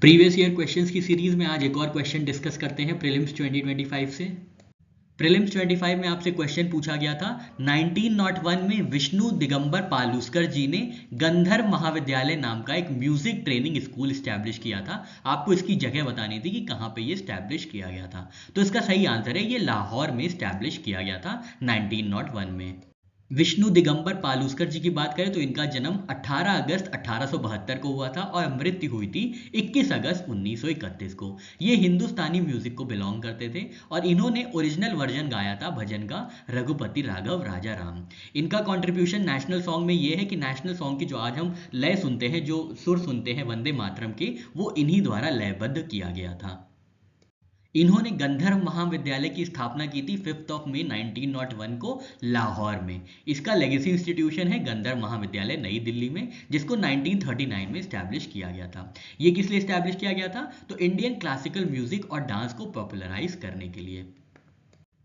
Previous year questions की series में आज एक और क्वेश्चन डिस्कस करते हैं प्रीलिम्स 2025 से। प्रीलिम्स 25 में आपसे क्वेश्चन पूछा गया था 1901 में विष्णु दिगंबर पालुस्कर जी ने गंधर्व महाविद्यालय नाम का एक म्यूजिक ट्रेनिंग स्कूल स्टैब्लिश किया था। आपको इसकी जगह बतानी थी कि कहाँ पे ये स्टैब्लिश किया गया था। तो इसका सही आंसर है ये लाहौर में स्टैब्लिश किया गया था 1901 में। विष्णु दिगंबर पालुस्कर जी की बात करें तो इनका जन्म 18 अगस्त 1872 को हुआ था और मृत्यु हुई थी 21 अगस्त 1931 को। ये हिंदुस्तानी म्यूजिक को बिलोंग करते थे और इन्होंने ओरिजिनल वर्जन गाया था भजन का रघुपति राघव राजा राम। इनका कंट्रीब्यूशन नेशनल सॉन्ग में ये है कि नेशनल सॉन्ग की जो आज हम लय सुनते हैं, जो सुर सुनते हैं वंदे मातरम के, वो इन्हीं द्वारा लयबद्ध किया गया था। इन्होंने गंधर्व महाविद्यालय की स्थापना की थी 5 मई 1901 को लाहौर में। इसका लेगेसी इंस्टीट्यूशन है गंधर्व महाविद्यालय नई दिल्ली में, जिसको 1939 में स्टैब्लिश किया गया था। ये किस लिए स्टैब्लिश किया गया था? तो इंडियन क्लासिकल म्यूजिक और डांस को पॉपुलराइज करने के लिए।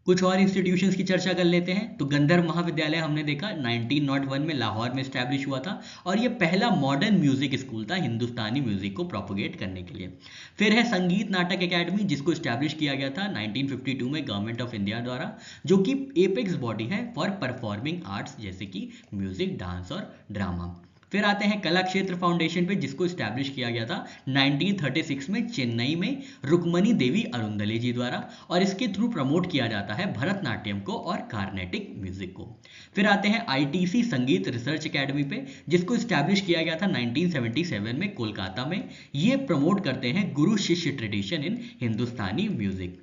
कुछ और इंस्टीट्यूशंस की चर्चा कर लेते हैं। तो गंधर्व महाविद्यालय हमने देखा 1901 में लाहौर में स्टैब्लिश हुआ था और ये पहला मॉडर्न म्यूजिक स्कूल था हिंदुस्तानी म्यूजिक को प्रोपोगेट करने के लिए। फिर है संगीत नाटक एकेडमी, जिसको स्टैब्लिश किया गया था 1952 में गवर्नमेंट ऑफ इंडिया द्वारा, जो कि एपेक्स बॉडी है फॉर परफॉर्मिंग आर्ट्स जैसे कि म्यूजिक, डांस और ड्रामा। फिर आते हैं कला क्षेत्र फाउंडेशन पे, जिसको स्टैब्लिश किया गया था 1936 में चेन्नई में रुक्मणी देवी अरुंदले जी द्वारा, और इसके थ्रू प्रमोट किया जाता है भरतनाट्यम को और कार्नेटिक म्यूजिक को। फिर आते हैं आईटीसी संगीत रिसर्च एकेडमी पे, जिसको स्टैब्लिश किया गया था 1977 में कोलकाता में। ये प्रमोट करते हैं गुरु शिष्य ट्रेडिशन इन हिंदुस्तानी म्यूजिक।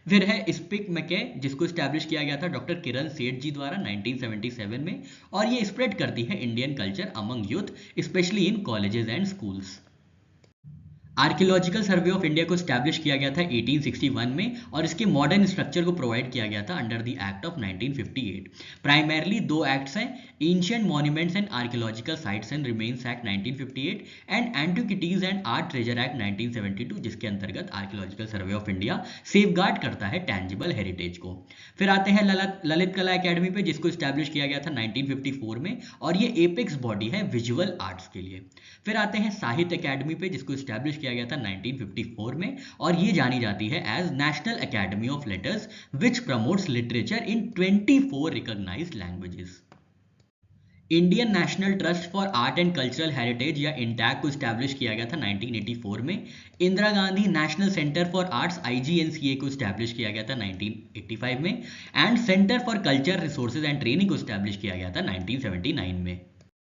फिर है स्पिक मैके, जिसको स्टैब्लिश किया गया था डॉक्टर किरण सेठ जी द्वारा 1977 में, और ये स्प्रेड करती है Indian culture among youth, specially in colleges and schools. Archaeological survey of India को स्टैब्लिश किया गया था 1861 में, और इसके मॉडर्न स्ट्रक्चर को प्रोवाइड किया गया था under the act of 1958। Primarily दो एक्ट्स हैं, ancient monuments and archaeological sites and remains act 1958 and antiquities and art treasure act 1972, जिसके अंतर्गत archaeological survey of India safeguard करता है टैंजिबल हेरिटेज को। फिर आते हैं ललित कला एकेडमी पे, जिसको स्टैब्लिश किया गया था 1954 में, और ये एपेक्स बॉडी है विजुअल आर्ट्स के लिए। फिर आते हैं साहित्य एकेडमी पे, जिसको स्टैब्लिश किया गया था 1954 में, और ये जानी जाती है as national academy of letters which promotes literature in 24 recognised languages. Indian national trust for art and cultural heritage या इंटैक को स्टैब्लिश किया गया था 1984 में। Indira Gandhi national centre for arts IGNCA को स्टैब्लिश किया गया था 1985 में, and centre for culture resources and training को स्टैब्लिश किया गया था 1979 में।